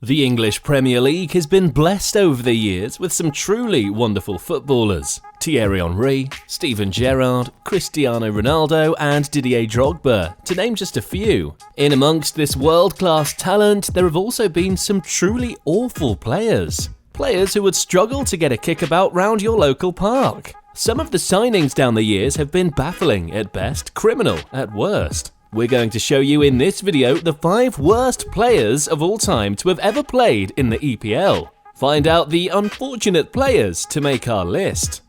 The English Premier League has been blessed over the years with some truly wonderful footballers. Thierry Henry, Steven Gerrard, Cristiano Ronaldo and Didier Drogba, to name just a few. In amongst this world-class talent, there have also been some truly awful players. Players who would struggle to get a kickabout round your local park. Some of the signings down the years have been baffling at best, criminal at worst. We're going to show you in this video the 5 worst players of all time to have ever played in the EPL. Find out the unfortunate players to make our list.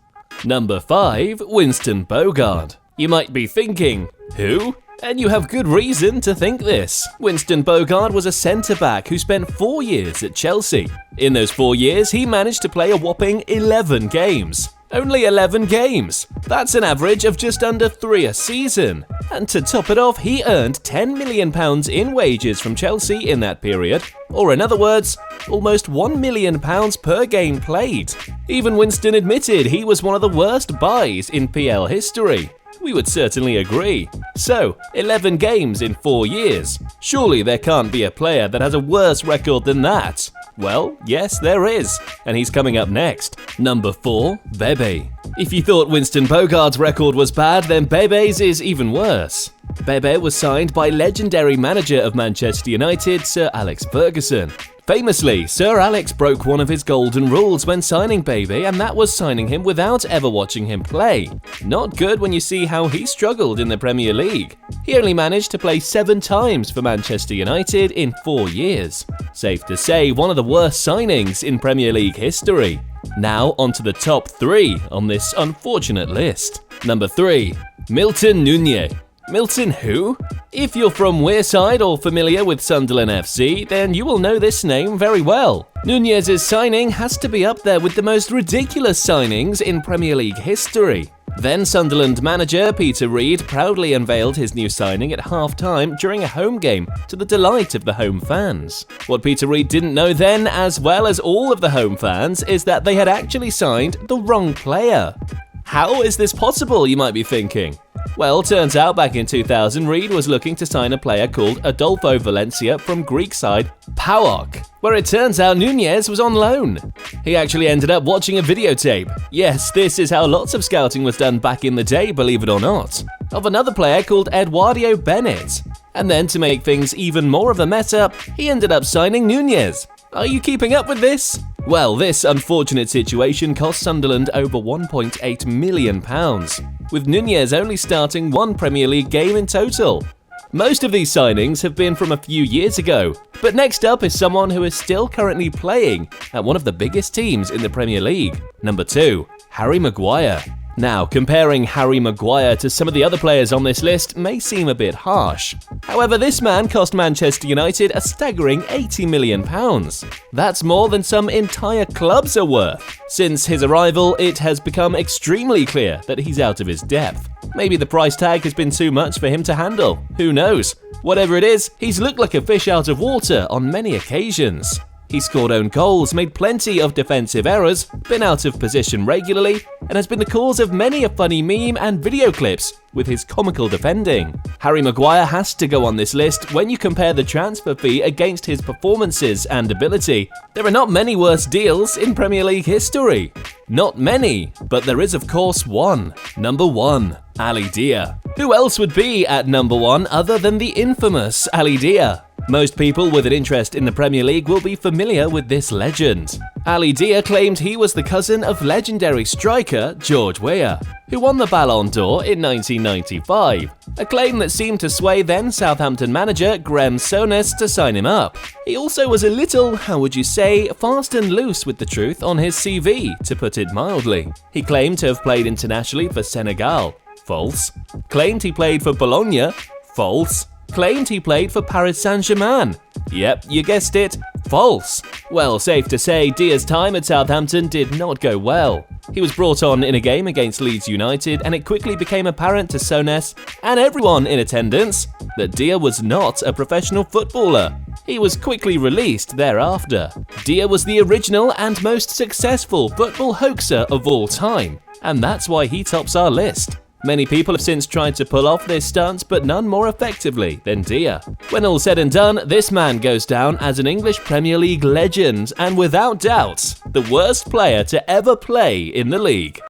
Number 5. Winston Bogard. You might be thinking, who? And you have good reason to think this. Winston Bogard was a centre-back who spent 4 years at Chelsea. In those 4 years, he managed to play a whopping 11 games. Only 11 games. That's an average of just under 3 a season. And to top it off, he earned £10 million in wages from Chelsea in that period. Or in other words, almost £1 million per game played. Even Winston admitted he was one of the worst buys in PL history. We would certainly agree. So, 11 games in 4 years. Surely there can't be a player that has a worse record than that. Well, yes, there is, and he's coming up next. Number 4. Bebe. If you thought Winston Bogard's record was bad, then Bebe's is even worse. Bebe was signed by legendary manager of Manchester United, Sir Alex Ferguson. Famously, Sir Alex broke one of his golden rules when signing Bebe, and that was signing him without ever watching him play. Not good when you see how he struggled in the Premier League. He only managed to play 7 times for Manchester United in 4 years. Safe to say, one of the worst signings in Premier League history. Now onto the top 3 on this unfortunate list. Number 3. Milton Nunez. Milton who? If you're from Wearside or familiar with Sunderland FC, then you will know this name very well. Nunez's signing has to be up there with the most ridiculous signings in Premier League history. Then Sunderland manager Peter Reid proudly unveiled his new signing at half-time during a home game to the delight of the home fans. What Peter Reid didn't know then, as well as all of the home fans, is that they had actually signed the wrong player. How is this possible, you might be thinking? Well, turns out back in 2000, Reid was looking to sign a player called Adolfo Valencia from Greek side PAOK, where it turns out Nunez was on loan. He actually ended up watching a videotape. Yes, this is how lots of scouting was done back in the day, believe it or not, of another player called Eduardo Bennett. And then to make things even more of a mess up, he ended up signing Nunez. Are you keeping up with this? Well, this unfortunate situation cost Sunderland over £1.8 million, with Nunez only starting 1 Premier League game in total. Most of these signings have been from a few years ago, but next up is someone who is still currently playing at one of the biggest teams in the Premier League. Number 2. Harry Maguire. Now, comparing Harry Maguire to some of the other players on this list may seem a bit harsh. However, this man cost Manchester United a staggering £80 million. That's more than some entire clubs are worth. Since his arrival, it has become extremely clear that he's out of his depth. Maybe the price tag has been too much for him to handle. Who knows? Whatever it is, he's looked like a fish out of water on many occasions. He scored own goals, made plenty of defensive errors, been out of position regularly, and has been the cause of many a funny meme and video clips with his comical defending. Harry Maguire has to go on this list when you compare the transfer fee against his performances and ability. There are not many worse deals in Premier League history. Not many, but there is of course one. Number 1. Ali Daei. Who else would be at number 1 other than the infamous Ali Daei? Most people with an interest in the Premier League will be familiar with this legend. Ali Daei claimed he was the cousin of legendary striker George Weah, who won the Ballon d'Or in 1995, a claim that seemed to sway then Southampton manager Graham Souness to sign him up. He also was a little, how would you say, fast and loose with the truth on his CV, to put it mildly. He claimed to have played internationally for Senegal. False. Claimed he played for Bologna. False. Claimed he played for Paris Saint-Germain. Yep, you guessed it, false. Well, safe to say, Daei's time at Southampton did not go well. He was brought on in a game against Leeds United, and it quickly became apparent to Souness and everyone in attendance that Daei was not a professional footballer. He was quickly released thereafter. Daei was the original and most successful football hoaxer of all time, and that's why he tops our list. Many people have since tried to pull off this stunt, but none more effectively than Daei. When all said and done, this man goes down as an English Premier League legend and without doubt, the worst player to ever play in the league.